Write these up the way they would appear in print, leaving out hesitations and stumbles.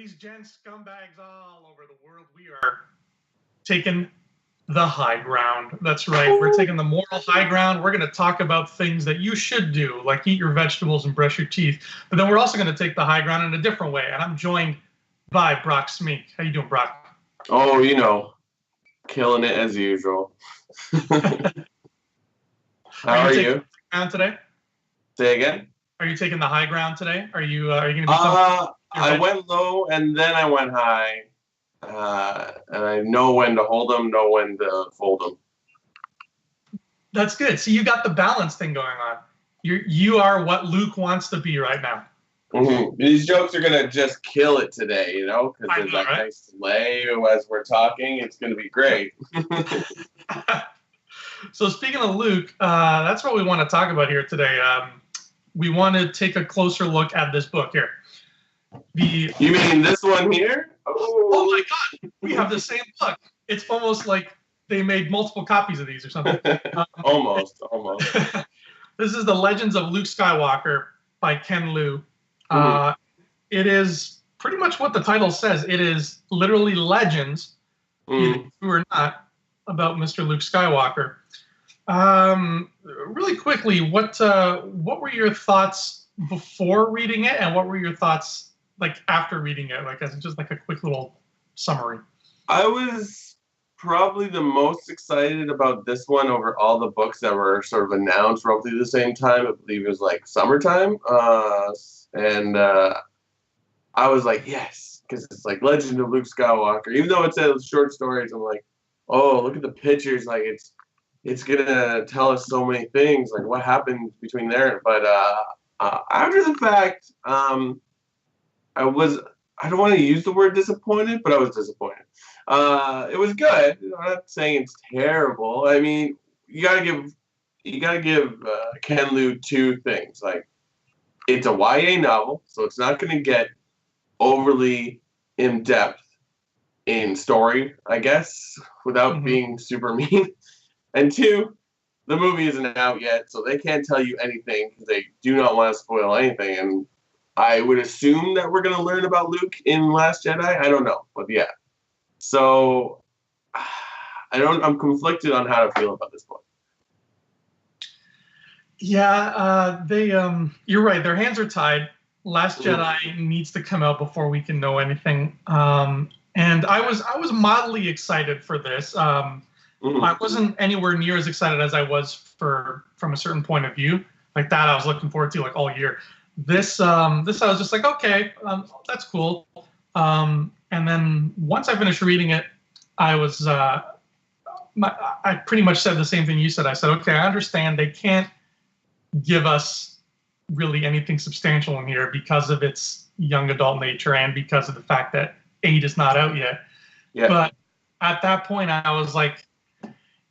ladies, gents, scumbags all over the world, we are taking the high ground. That's right. We're taking the moral high ground. We're going to talk about things that you should do, like eat your vegetables and brush your teeth. But then we're also going to take the high ground in a different way. And I'm joined by Brock Smink. How you doing, Brock? Oh, you know, killing it as usual. How are you? Ground today? Say again? Are you taking the high ground today? Are you going to be I went low and then I went high. And I know when to hold them, know when to fold them. That's good. So you got the balance thing going on. You are what Luke wants to be right now. Mm-hmm. These jokes are gonna just kill it today, you know, because there's that nice delay as we're talking. It's gonna be great. So speaking of Luke, that's what we want to talk about here today. We want to take a closer look at this book here. You mean this one here? Oh my God, we have the same book. It's almost like they made multiple copies of these or something. Almost. This is The Legends of Luke Skywalker by Ken Liu. It is pretty much what the title says. It is literally legends, either true or not, about Mr. Luke Skywalker. Really quickly, what were your thoughts before reading it, and what were your thoughts like after reading it? Like as just like a quick little summary. I was probably the most excited about this one over all the books that were sort of announced roughly the same time. I believe it was like summertime. And I was like, yes, because it's like Legend of Luke Skywalker. Even though it says short stories, I'm like, oh, look at the pictures. Like it's gonna tell us so many things. Like what happened between there. But after the fact, I don't want to use the word disappointed, but I was disappointed. It was good. I'm not saying it's terrible. I mean, you gotta give Ken Liu two things. Like, it's a YA novel, so it's not going to get overly in depth in story, I guess, without being super mean. And two, the movie isn't out yet, so they can't tell you anything because they do not want to spoil anything. And I would assume that we're going to learn about Luke in Last Jedi. I don't know, but yeah. So I'm conflicted on how to feel about this book. Yeah, you're right. Their hands are tied. Last Jedi needs to come out before we can know anything. And I was mildly excited for this. I wasn't anywhere near as excited as I was from a certain point of view. Like that, I was looking forward to like all year. This I was just like, okay, that's cool. And then once I finished reading it, I pretty much said the same thing you said. I said, okay, I understand they can't give us really anything substantial in here because of its young adult nature and because of the fact that 8 is not out yet. Yeah. But at that point, I was like,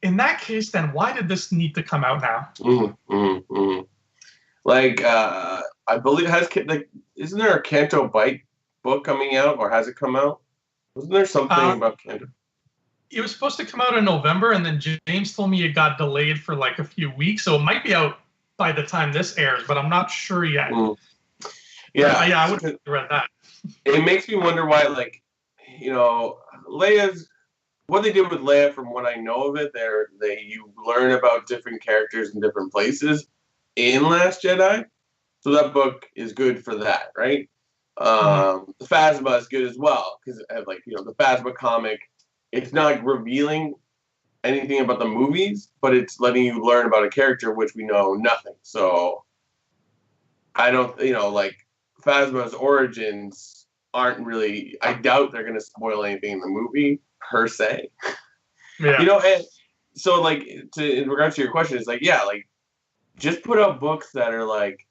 in that case, then why did this need to come out now? Like, I believe isn't there a Canto Bight book coming out, or has it come out? Wasn't there something about Canto? It was supposed to come out in November, and then James told me it got delayed for like a few weeks, so it might be out by the time this airs, but I'm not sure yet. Yeah, I would have read that. It makes me wonder why, like, you know, what they did with Leia, from what I know of it, you learn about different characters in different places in Last Jedi, so that book is good for that, right? The Phasma is good as well because, like, you know, the Phasma comic, it's not revealing anything about the movies, but it's letting you learn about a character which we know nothing. So I don't, you know, like Phasma's origins aren't really, I doubt they're going to spoil anything in the movie per se. Yeah. You know, and so like in regards to your question, it's like, yeah, like just put out books that are like,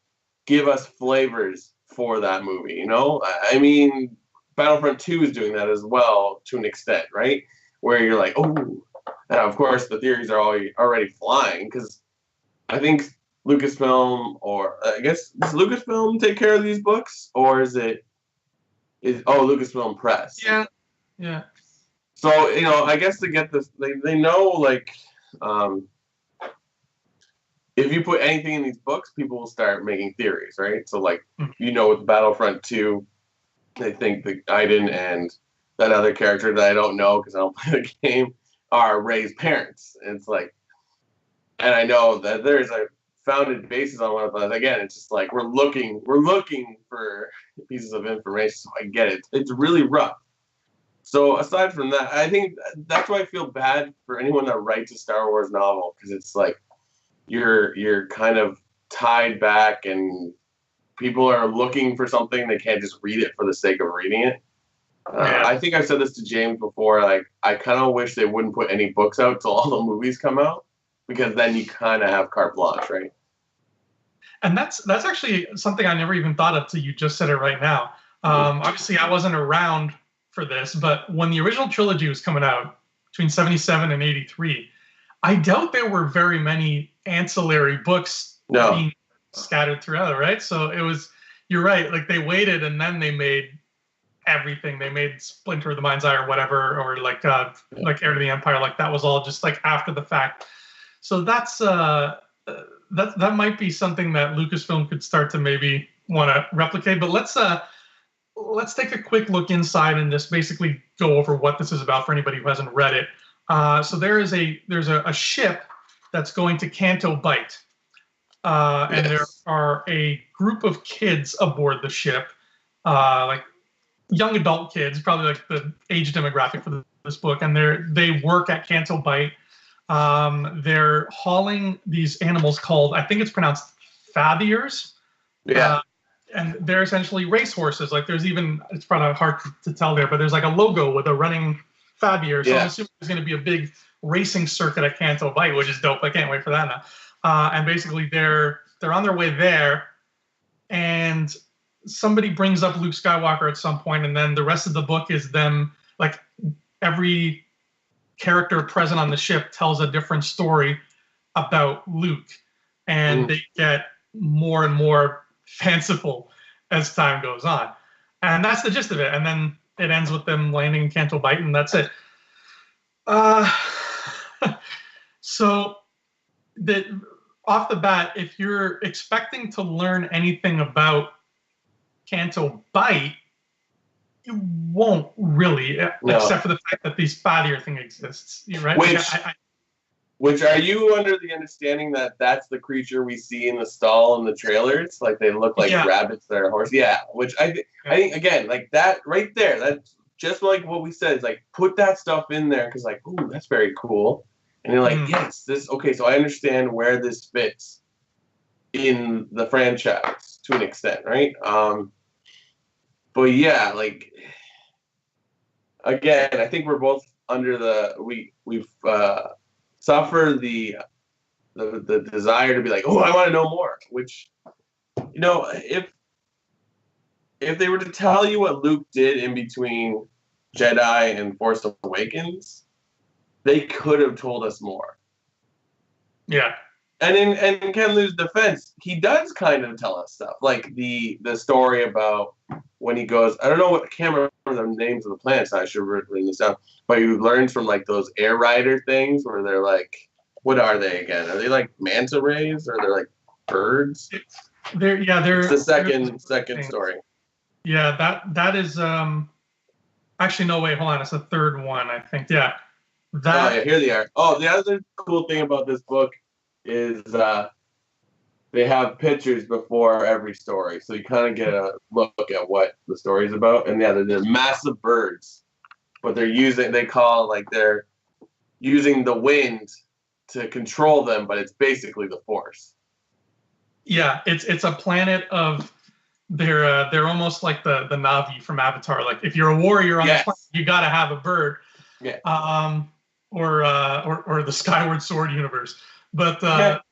give us flavors for that movie, you know? I mean, Battlefront 2 is doing that as well to an extent, right? Where you're like, oh, and of course, the theories are already flying because I think Lucasfilm, or I guess, does Lucasfilm take care of these books, or is Lucasfilm Press? Yeah. So, you know, I guess to get this, they know, like, if you put anything in these books, people will start making theories, right? So, like, you know, with Battlefront 2, they think that Iden and that other character that I don't know because I don't play the game are Rey's parents. And it's like, and I know that there's a founded basis on one of those. Again, it's just like we're looking for pieces of information. So I get it. It's really rough. So aside from that, I think that's why I feel bad for anyone that writes a Star Wars novel, because it's like you're kind of tied back and people are looking for something. They can't just read it for the sake of reading it. I think I've said this to James before. Like, I kind of wish they wouldn't put any books out till all the movies come out, because then you kind of have carte blanche, right? And that's actually something I never even thought of till you just said it right now. Obviously, I wasn't around for this, but when the original trilogy was coming out between 77 and 83, I doubt there were very many ancillary books being scattered throughout, right? So it was, you're right, like they waited and then they made everything. They made Splinter of the Mind's Eye or whatever, or like Heir to the Empire, like that was all just like after the fact. So that's that might be something that Lucasfilm could start to maybe want to replicate. But let's take a quick look inside and just basically go over what this is about for anybody who hasn't read it. So there's a ship that's going to Canto Bight, and there are a group of kids aboard the ship, like young adult kids, probably like the age demographic for this book, and they work at Canto Bight. They're hauling these animals called, I think it's pronounced fathiers. Yeah. And they're essentially racehorses. Like there's even, it's probably hard to tell there, but there's like a logo with a running fathier. So I'm assuming there's going to be a big racing circuit at Canto Bight, which is dope. I can't wait for that now. And basically they're on their way there, and somebody brings up Luke Skywalker at some point, and then the rest of the book is them, like every character present on the ship tells a different story about Luke, and they get more and more fanciful as time goes on, and that's the gist of it. And then it ends with them landing in Canto Bight, and that's it. So that off the bat, if you're expecting to learn anything about Canto Bight, you won't really, except for the fact that this fathier thing exists, right? Which are you under the understanding that that's the creature we see in the stall in the trailers? Like they look like rabbits that are horses. Yeah, which I think again, like that right there, that's just like what we said. Is like put that stuff in there because like, ooh, that's very cool. And you're like, yes, this okay. So I understand where this fits in the franchise to an extent, right? But yeah, like again, I think we're both under the we've suffer the desire to be like, oh, I want to know more. Which, you know, if they were to tell you what Luke did in between Jedi and Force Awakens, they could have told us more. Yeah. And in Ken Liu's defense, he does kind of tell us stuff, like the story about when he goes. I don't know what, I can't remember the names of the planets. I should have written this down. But he learns from like those air rider things where they're like, what are they again? Are they like manta rays or they're like birds? They're It's the second story. Yeah, that is actually no, wait, hold on, it's the third one, I think. Yeah. Here they are. Oh, the other cool thing about this book is they have pictures before every story, so you kind of get a look at what the story is about. And yeah, they're massive birds, but they're using the wind to control them, but it's basically the Force. Yeah, it's a planet of they're almost like the Na'vi from Avatar. Like if you're a warrior on the planet, you got to have a bird. Yeah. Or the Skyward Sword universe. But that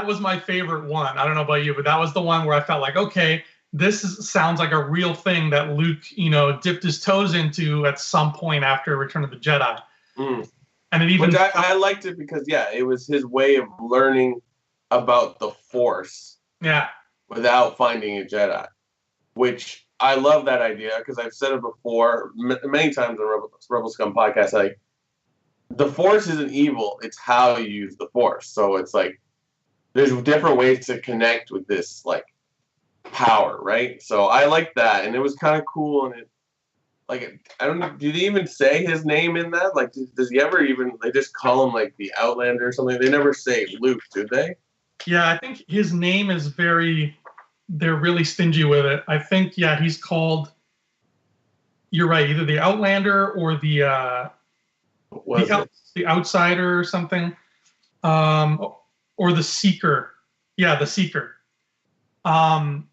was my favorite one. I don't know about you, but that was the one where I felt like, okay, sounds like a real thing that Luke, dipped his toes into at some point after Return of the Jedi. And it even, which I liked it because it was his way of learning about the Force. Yeah. Without finding a Jedi, which I love that idea because I've said it before many times on Rebel Scum podcast. Like, the Force isn't evil; it's how you use the Force. So it's like there's different ways to connect with this like power, right? So I like that, and it was kind of cool, and it like I don't know. Did he even say his name in that? Like, does he ever even? They just call him like the Outlander or something. They never say Luke, do they? Yeah, I think his name is very. They're really stingy with it. I think he's called. You're right, either the Outlander or What was it? the Outsider or something, or the Seeker. Yeah, the Seeker. Um,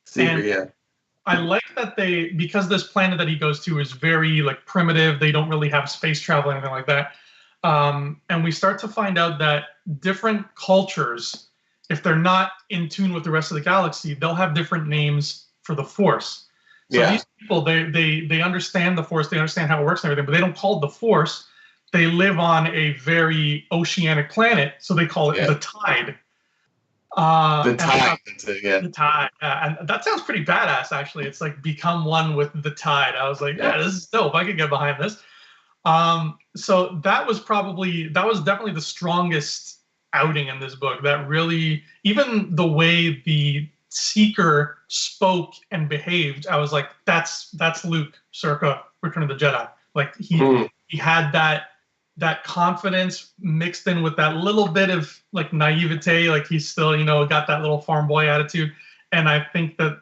Secret, and yeah. I like that because this planet that he goes to is very like primitive. They don't really have space travel or anything like that. And we start to find out that different cultures, if they're not in tune with the rest of the galaxy, they'll have different names for the Force. So Yeah. these people, they understand the Force, they understand how it works and everything, but they don't call it the Force. They live on a very oceanic planet, so they call it the Tide. The Tide, The Tide, and that sounds pretty badass. Actually, it's like become one with the Tide. I was like, yeah, this is dope. I could get behind this. So that was definitely the strongest outing in this book. That really, even the way the Seeker spoke and behaved, I was like, that's Luke circa Return of the Jedi. Like he had that confidence mixed in with that little bit of like naivete, like he's still, got that little farm boy attitude. And I think that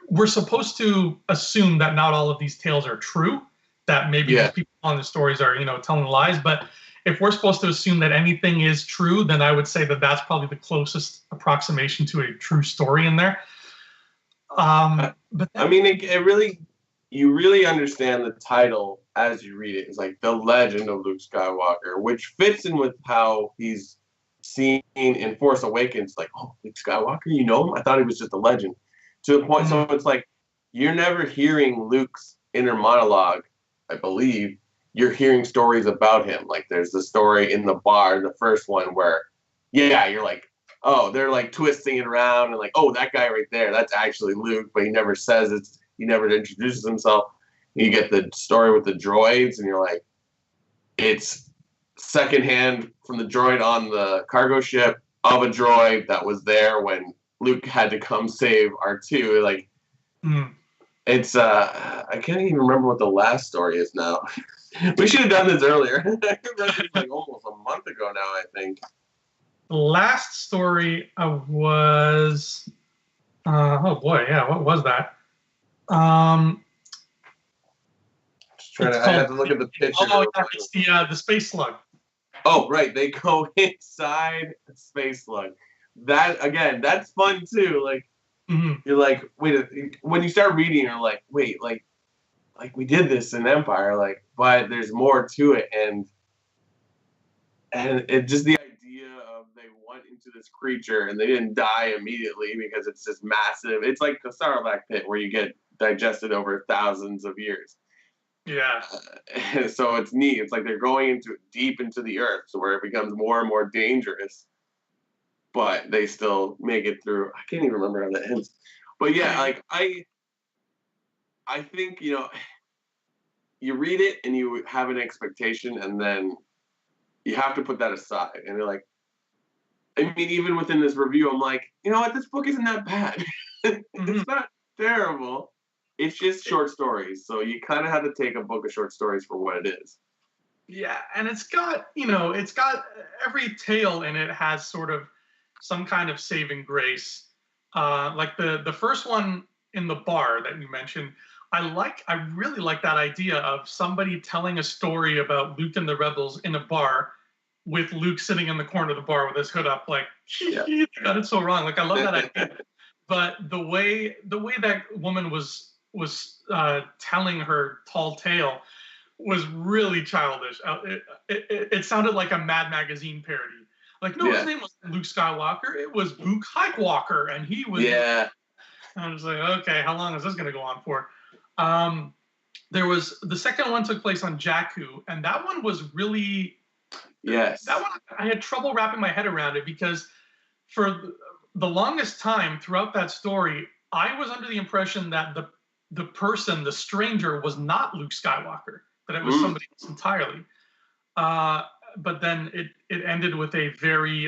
we're supposed to assume that not all of these tales are true, that maybe these people on the stories are, telling lies. But if we're supposed to assume that anything is true, then I would say that that's probably the closest approximation to a true story in there. But I mean, it really, you really understand the title as you read it. It's like The Legend of Luke Skywalker, which fits in with how he's seen in Force Awakens. Like, oh, Luke Skywalker, you know him? I thought he was just a legend. To the point, so it's like you're never hearing Luke's inner monologue, I believe. You're hearing stories about him. Like there's the story in the bar, the first one, where, you're like, oh, they're like twisting it around and like, oh, that guy right there, that's actually Luke, but he never says it. He never introduces himself. You get the story with the droids, and you're like, it's secondhand from the droid on the cargo ship of a droid that was there when Luke had to come save R2. Like, it's I can't even remember what the last story is now. We should have done this earlier. I read it like almost a month ago now, I think. The last story was, oh boy, yeah, what was that? I had to look at the picture. Oh, yeah, it's the Space Slug. Oh, right. They go inside Space Slug. That, again, that's fun too. Like, you're like, wait, when you start reading, you're like, wait, like we did this in Empire, like, but there's more to it. And it just the idea of they went into this creature and they didn't die immediately because it's just massive. It's like the Sarlacc pit where you get digested over thousands of years. Yeah. So it's neat. It's like they're going deep into the earth, so where it becomes more and more dangerous. But they still make it through. I can't even remember how that ends. But yeah, like I think, you read it and you have an expectation, and then you have to put that aside. And you're like, I mean, even within this review, I'm like, you know what? This book isn't that bad. It's not terrible. It's just short stories. So you kind of have to take a book of short stories for what it is. Yeah, and it's got every tale in it has sort of some kind of saving grace. Like the first one in the bar that you mentioned, I really like that idea of somebody telling a story about Luke and the rebels in a bar with Luke sitting in the corner of the bar with his hood up, like, they got it so wrong. Like, I love that idea. But the way that woman was telling her tall tale was really childish. It sounded like a Mad Magazine parody. Like, no, his name was Luke Skywalker. It was Luke Hikewalker, and he was. Yeah. I was like, okay, how long is this going to go on for? There was the second one took place on Jakku, and that one was really. Yes. That one, I had trouble wrapping my head around it because for the longest time throughout that story, I was under the impression that the person, the stranger, was not Luke Skywalker, that it was somebody else entirely. But then it ended with a very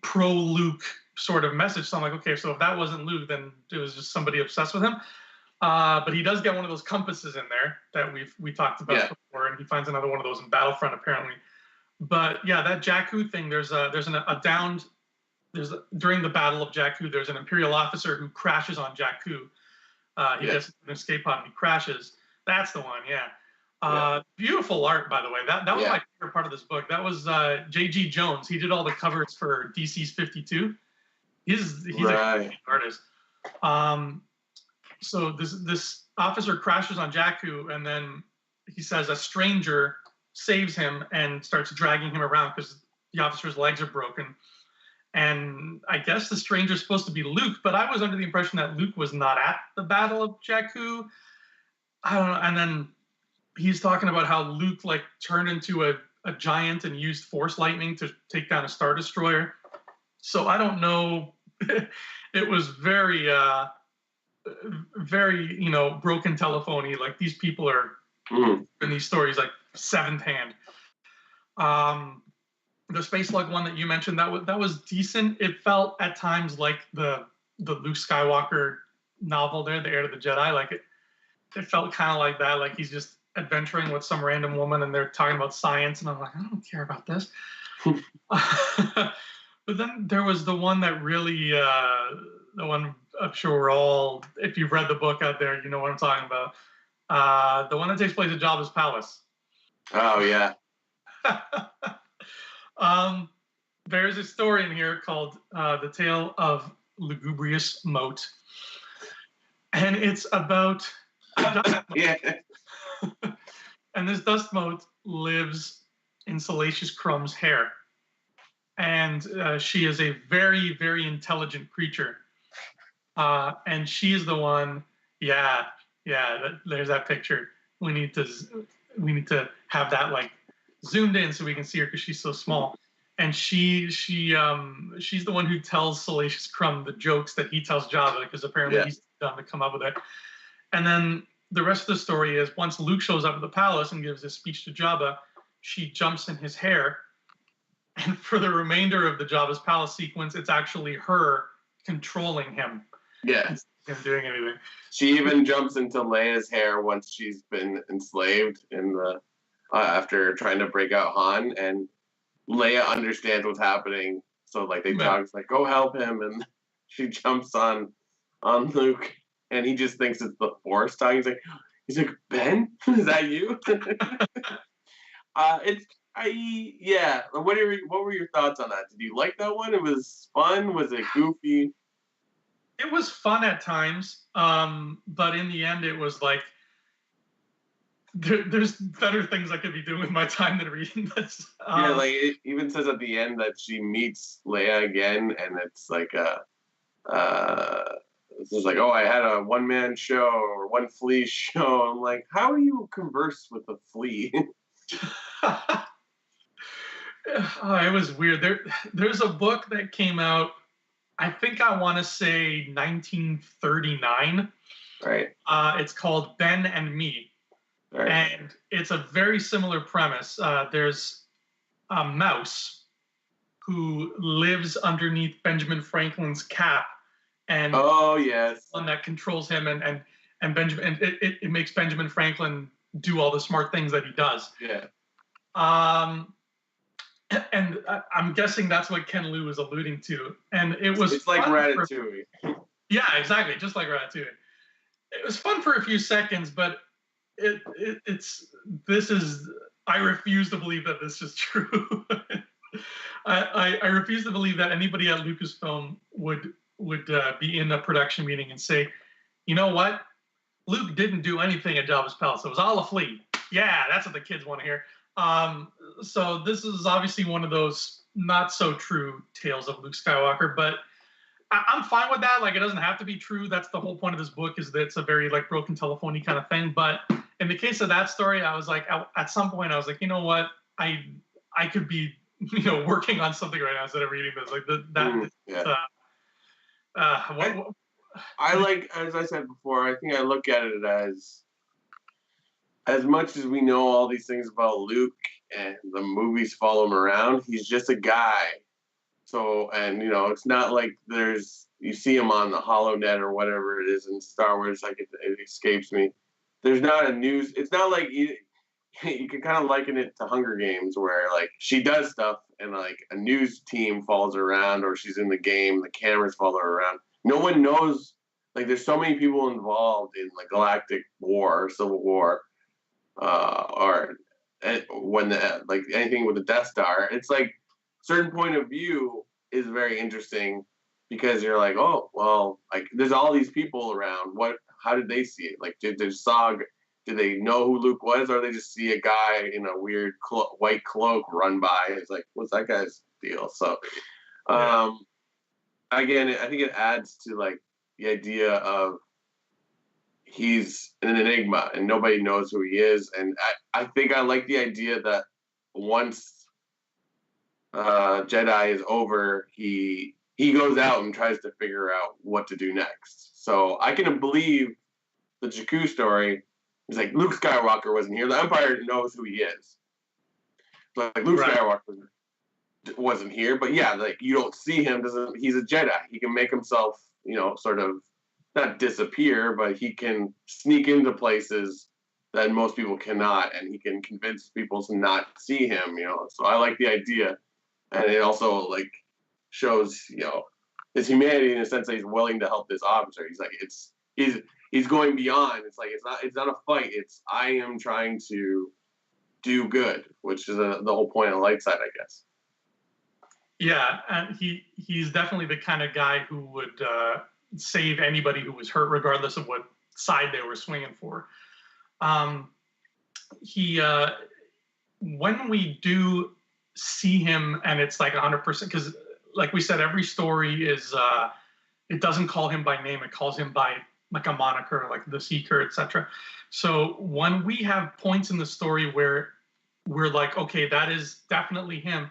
pro-Luke sort of message. So I'm like, okay, so if that wasn't Luke, then it was just somebody obsessed with him. But he does get one of those compasses in there that we talked about before, and he finds another one of those in Battlefront apparently. But yeah, that Jakku thing. There's during the Battle of Jakku, there's an Imperial officer who crashes on Jakku. He gets an escape pod and he crashes. That's the one, yeah. Beautiful art, by the way. That was my favorite part of this book. That was J.G. Jones. He did all the covers for DC's 52. He's a great artist. So this officer crashes on Jakku, and then he says a stranger saves him and starts dragging him around because the officer's legs are broken. And I guess the stranger's supposed to be Luke, but I was under the impression that Luke was not at the Battle of Jakku. I don't know. And then he's talking about how Luke like turned into a giant and used Force lightning to take down a Star Destroyer. So I don't know. It was very, very, broken telephony. Like these people are in these stories like seventh hand. The Space Slug one that you mentioned, that was decent. It felt at times like the Luke Skywalker novel there, The Heir to the Jedi. Like it felt kind of like that. Like he's just adventuring with some random woman and they're talking about science, and I'm like, I don't care about this. But then there was the one that really, the one I'm sure we're all, if you've read the book out there, you know what I'm talking about. The one that takes place at Jabbas Palace. Oh, yeah. There's a story in here called The Tale of Lugubrious Moat. And it's about and this dust mote lives in Salacious Crumb's hair. And she is a very, very intelligent creature. And she's the one, there's that picture. We need to have that like zoomed in so we can see her because she's so small. And she's the one who tells Salacious Crumb the jokes that he tells Jabba, because apparently he's done to come up with it. And then the rest of the story is once Luke shows up at the palace and gives his speech to Jabba, she jumps in his hair. And for the remainder of the Jabbas Palace sequence, it's actually her controlling him. Yeah. Instead of doing anything. She even jumps into Leia's hair once she's been enslaved in the after trying to break out Han, and Leia understands what's happening. So like they talk, it's like, go help him, and she jumps on Luke, and he just thinks it's the Force talking. He's like, Ben, is that you? What were your thoughts on that? Did you like that one? It was fun. Was it goofy? It was fun at times, but in the end, it was like there's better things I could be doing with my time than reading this. Like it even says at the end that she meets Leia again, and it's like it's just like, oh, I had a one-man show or one flea show. I'm like, how do you converse with a flea? It was weird. There's a book that came out, I think I want to say 1939. Right. It's called Ben and Me. Right. And it's a very similar premise. There's a mouse who lives underneath Benjamin Franklin's cap. And one that controls him, and Benjamin, and it makes Benjamin Franklin do all the smart things that he does. Yeah. And I'm guessing that's what Ken Liu was alluding to. And it's like Ratatouille. Yeah, exactly, just like Ratatouille. It was fun for a few seconds, but I refuse to believe that this is true. I refuse to believe that anybody at Lucasfilm would be in a production meeting and say, you know what? Luke didn't do anything at Jabbas Palace. It was all a flea. Yeah, that's what the kids want to hear. So this is obviously one of those not so true tales of Luke Skywalker, but I'm fine with that. Like, it doesn't have to be true. That's the whole point of this book, is that it's a very like broken telephony kind of thing. But in the case of that story, I was like, at some point I was like, you know what? I could be, working on something right now instead of reading this. Like I like, as I said before, I think I look at it as much as we know all these things about Luke and the movies follow him around, he's just a guy So, and it's not like you see him on the HoloNet or whatever it is in Star Wars. Like it escapes me. There's not a news. It's not like you can kind of liken it to Hunger Games, where like she does stuff and like a news team follows her around, or she's in the game, the cameras follow her around. No one knows. Like there's so many people involved in like galactic war, or civil war, or when like anything with the Death Star. It's like certain point of view is very interesting because you're like, oh well, like there's all these people around. How did they see it? Like did they know who Luke was, or they just see a guy in a weird white cloak run by? It's like, what's that guy's deal? So, again, I think it adds to like the idea of he's an enigma and nobody knows who he is. And I think I like the idea that once Jedi is over, he goes out and tries to figure out what to do next. So I can believe the Jakku story. It's like Luke Skywalker wasn't here. The Empire knows who he is. So like Luke Skywalker wasn't here, but yeah, like you don't see him. He's a Jedi. He can make himself, sort of not disappear, but he can sneak into places that most people cannot, and he can convince people to not see him. So I like the idea, and it also like shows his humanity in a sense that he's willing to help this officer. He's like he's going beyond. It's like it's not a fight. It's I am trying to do good, which is the whole point of the light side, I guess. Yeah, and he's definitely the kind of guy who would save anybody who was hurt, regardless of what side they were swinging for. When we do see him, and it's like 100%, because like we said, every story is it doesn't call him by name; it calls him by like a moniker, like the Seeker, etc. So when we have points in the story where we're like, okay, that is definitely him,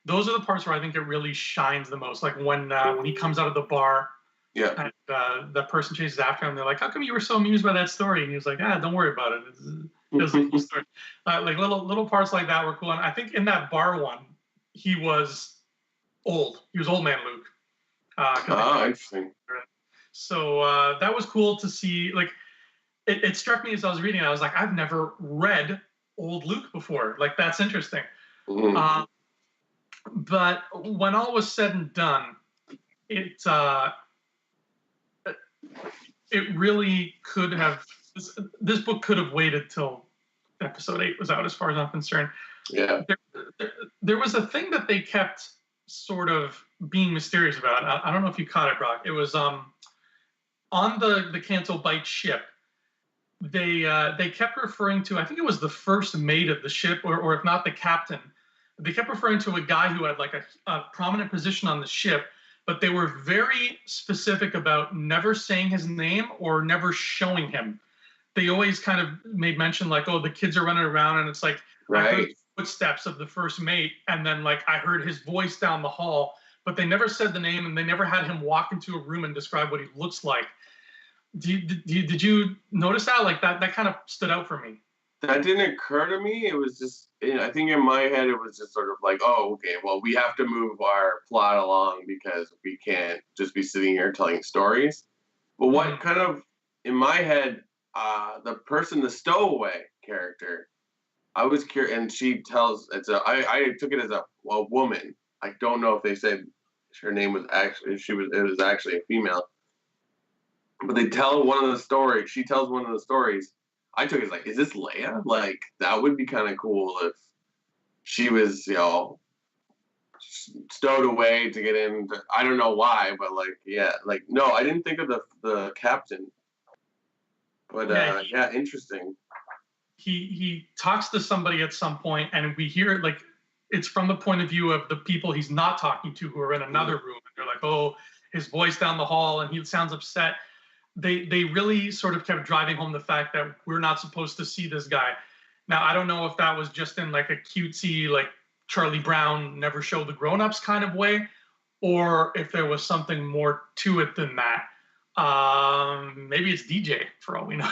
those are the parts where I think it really shines the most. Like when he comes out of the bar, and the person chases after him, they're like, how come you were so amused by that story? And he was like, don't worry about it. It's a cool story. Like little parts like that were cool. And I think in that bar one, he was old. He was old man Luke. Interesting. So that was cool to see. Like, it struck me as I was reading it. I was like, I've never read old Luke before. Like, that's interesting. But when all was said and done, it really could have. This book could have waited till episode 8 was out, as far as I'm concerned. Yeah. There was a thing that they kept sort of being mysterious about. I don't know if you caught it, Brock. It was on the Canto Bight ship. They kept referring to, I think it was the first mate of the ship, or if not the captain. They kept referring to a guy who had like a prominent position on the ship, but they were very specific about never saying his name or never showing him. They always kind of made mention like, oh, the kids are running around, and it's like, I heard the footsteps of the first mate, and then like I heard his voice down the hall, but they never said the name, and they never had him walk into a room and describe what he looks like. Did you notice that? Like that kind of stood out for me. That didn't occur to me. It was just, I think in my head, it was just sort of like, oh, okay, well, we have to move our plot along because we can't just be sitting here telling stories. But what kind of, in my head, the stowaway character, I was curious, and she tells, I took it as a woman. I don't know if they said her name was actually, it was actually a female. But they tell one of the stories, she tells one of the stories, I took it as like, is this Leia? Like, that would be kind of cool if she was, stowed away to get in. I don't know why, but like, yeah. Like, no, I didn't think of the captain. But, yeah, interesting. He talks to somebody at some point, and we hear, like, it's from the point of view of the people he's not talking to who are in another room. And they're like, oh, his voice down the hall, and he sounds upset. They really sort of kept driving home the fact that we're not supposed to see this guy. Now, I don't know if that was just in like a cutesy, like Charlie Brown never showed the grown-ups kind of way, or if there was something more to it than that. Maybe it's DJ for all we know.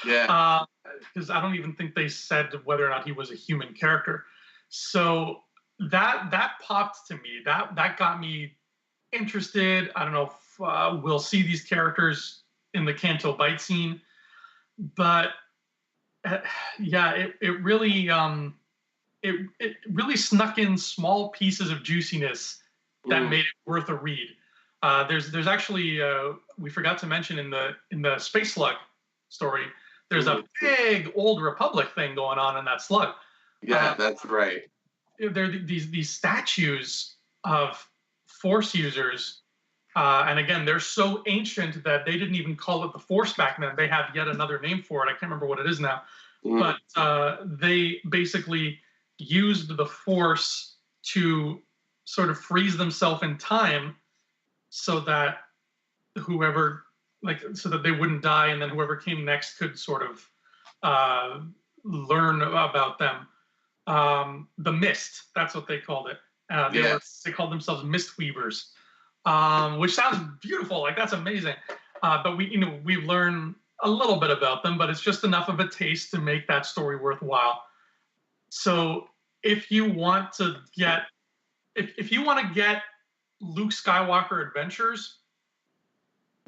Because I don't even think they said whether or not he was a human character. So that popped to me. That got me interested. I don't know if we'll see these characters in the Canto Bight scene, but yeah, it really it really snuck in small pieces of juiciness that made it worth a read. There's actually we forgot to mention in the Space Slug story. There's a big old Republic thing going on in that slug. Yeah, that's right. There are these statues of Force users, and again, they're so ancient that they didn't even call it the Force back then. They have yet another name for it. I can't remember what it is now, but they basically used the Force to sort of freeze themselves in time, so that so that they wouldn't die, and then whoever came next could sort of learn about them. The Mist, that's what they called it. They called themselves Mist Weavers, which sounds beautiful. Like, that's amazing. But we've learned a little bit about them, but it's just enough of a taste to make that story worthwhile. So if you want to get Luke Skywalker adventures,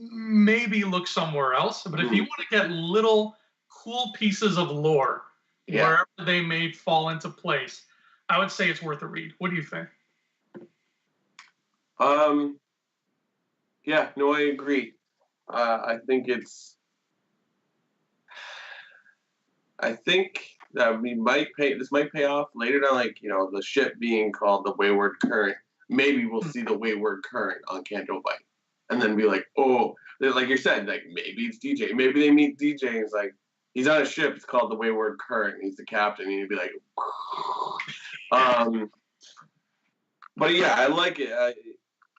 maybe look somewhere else. But if you want to get little cool pieces of lore wherever they may fall into place, I would say it's worth a read. What do you think? Yeah, no, I agree. I think that this might pay off later down, like, the ship being called the Wayward Current. Maybe we'll see the Wayward Current on Canto Bight. And then be like, oh, like you said, like, maybe it's DJ. Maybe they meet DJ and it's like, he's on a ship, it's called the Wayward Current, he's the captain, and you'd be like, but yeah, I like it.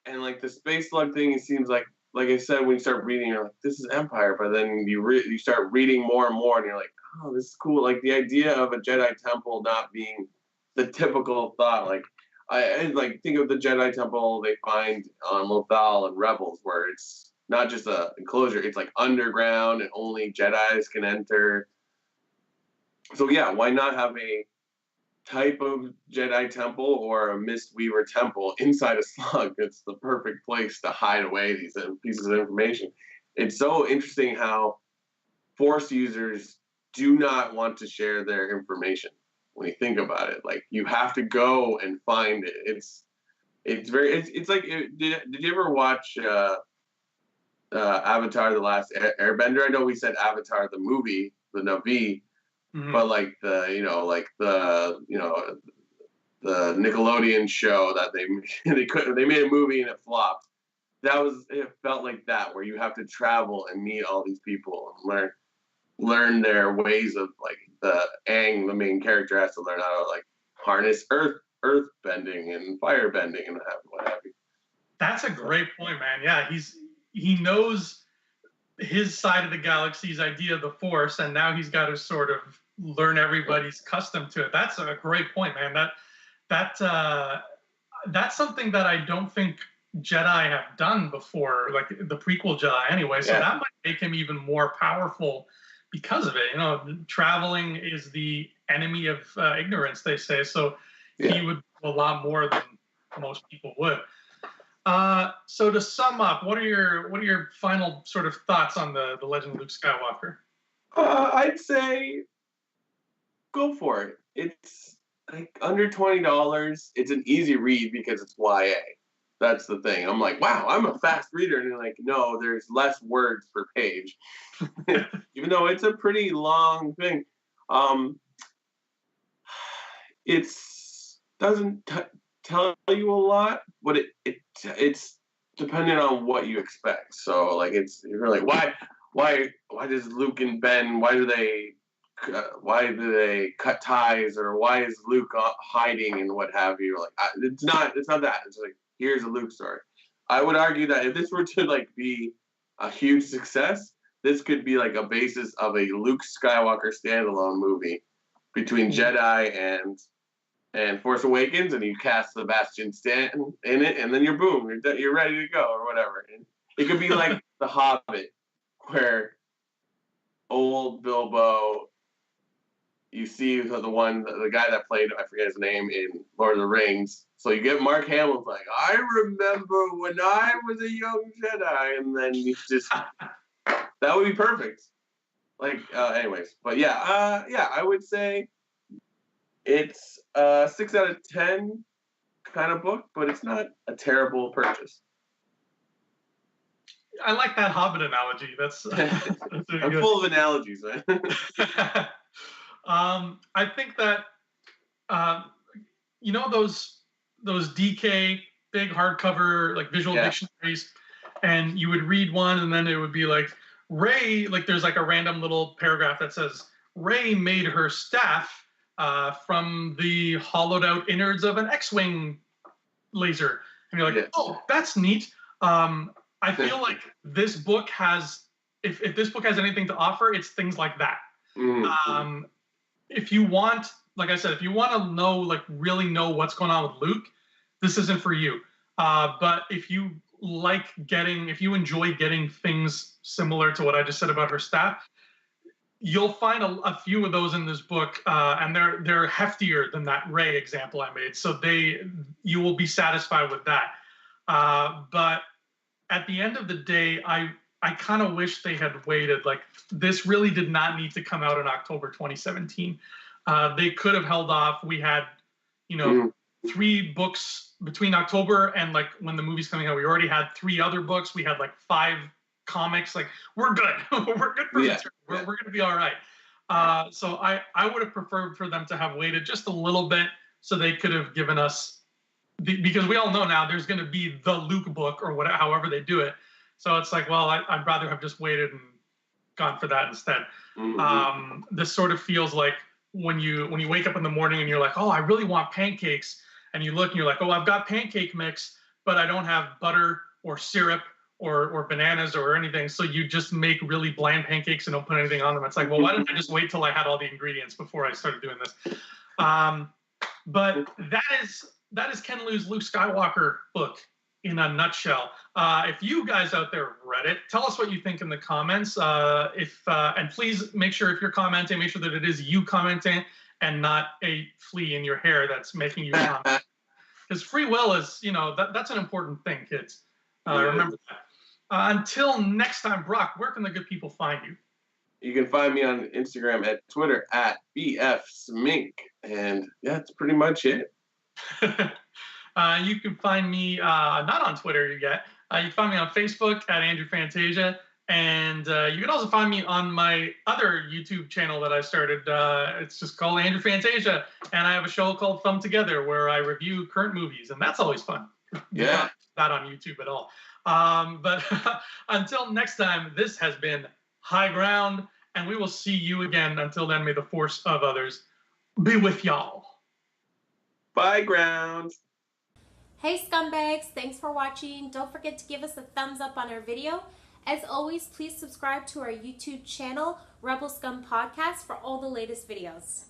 And like the Space Slug thing, it seems like I said, when you start reading, you're like, this is Empire, but then you start reading more and more, and you're like, oh, this is cool. Like, the idea of a Jedi temple not being the typical thought, like, I like, think of the Jedi temple they find on Lothal and Rebels, where it's not just a enclosure, it's like underground and only Jedis can enter. So yeah, why not have a type of Jedi temple or a Mistweaver temple inside a slug? It's the perfect place to hide away these pieces of information. It's so interesting how Force users do not want to share their information. When you think about it, like, you have to go and find it. It's like, did you ever watch Avatar: The Last Airbender? I know we said Avatar the movie, the Na'vi, but like the Nickelodeon show that they made a movie and it flopped. It felt like that, where you have to travel and meet all these people and learn their ways of, like, the main character has to learn how to, like, harness earth bending and fire bending and what have you. That's a great point, man. Yeah, he knows his side of the galaxy's idea of the Force, and now he's got to sort of learn everybody's custom to it. That's a great point, man. That's something that I don't think Jedi have done before, like the prequel Jedi anyway. So that might make him even more powerful because of it. Traveling is the enemy of ignorance, they say. So he would do a lot more than most people would. So to sum up, what are your final sort of thoughts on the Legend of Luke Skywalker? I'd say go for it. It's like under $20. It's an easy read because it's YA. That's the thing. I'm like, wow, I'm a fast reader. And you're like, no, there's less words per page. Even though it's a pretty long thing. It's doesn't tell you a lot, but it's dependent on what you expect. So, like, you're like, why does Luke and Ben, why do they cut ties, or why is Luke hiding and what have you? Like, it's not that. It's like, here's a Luke story. I would argue that if this were to, like, be a huge success, this could be like a basis of a Luke Skywalker standalone movie between Jedi and Force Awakens, and you cast Sebastian Stan in it, and then you're ready to go, or whatever. And it could be like The Hobbit, where old Bilbo, you see the guy that played, I forget his name, in Lord of the Rings. So you get Mark Hamill's like, I remember when I was a young Jedi, and then you just that would be perfect. Like, anyways, but yeah, I would say it's a 6 out of 10 kind of book, but it's not a terrible purchase. I like that Hobbit analogy. That's I'm full of analogies, man. I think that those DK big hardcover like visual dictionaries, and you would read one, and then it would be like Rey. Like there's like a random little paragraph that says Rey made her staff from the hollowed out innards of an X-wing laser, and you're like, oh, that's neat. I feel like this book has, if this book has anything to offer, it's things like that. Mm-hmm. If you want, like I said, if you want to know, like really know what's going on with Luke, this isn't for you. But if you enjoy getting things similar to what I just said about her staff, you'll find a few of those in this book, and they're heftier than that Rey example I made. So you will be satisfied with that. But at the end of the day, I kind of wish they had waited. Like, this really did not need to come out in October 2017. They could have held off. We had, 3 books between October and like when the movie's coming out. We already had 3 other books. We had like 5 comics. Like, we're good. We're good for we're going to be all right. So I would have preferred for them to have waited just a little bit, so they could have given us, because we all know now there's going to be the Luke book or whatever, however they do it. So it's like, well, I'd rather have just waited and gone for that instead. Mm-hmm. This sort of feels like when you wake up in the morning and you're like, oh, I really want pancakes, and you look and you're like, oh, I've got pancake mix, but I don't have butter or syrup or bananas or anything. So you just make really bland pancakes and don't put anything on them. It's like, well, why didn't I just wait till I had all the ingredients before I started doing this? But that is Ken Liu's Luke Skywalker book in a nutshell. If you guys out there have read it, tell us what you think in the comments. And please make sure, if you're commenting, make sure that it is you commenting and not a flea in your hair that's making you comment. Because free will is, that's an important thing, kids. Remember that. Until next time, Brock, where can the good people find you? You can find me on Instagram at Twitter at BFSmink. And yeah, that's pretty much it. You can find me not on Twitter yet. You can find me on Facebook at Andrew Fantasia, and you can also find me on my other YouTube channel that I started. It's just called Andrew Fantasia, and I have a show called Thumb Together where I review current movies, and that's always fun. Yeah, not on YouTube at all. But until next time, this has been High Ground, and we will see you again. Until then, may the force of others be with y'all. Bye, Ground. Hey scumbags, thanks for watching. Don't forget to give us a thumbs up on our video. As always, please subscribe to our YouTube channel, Rebel Scum Podcast, for all the latest videos.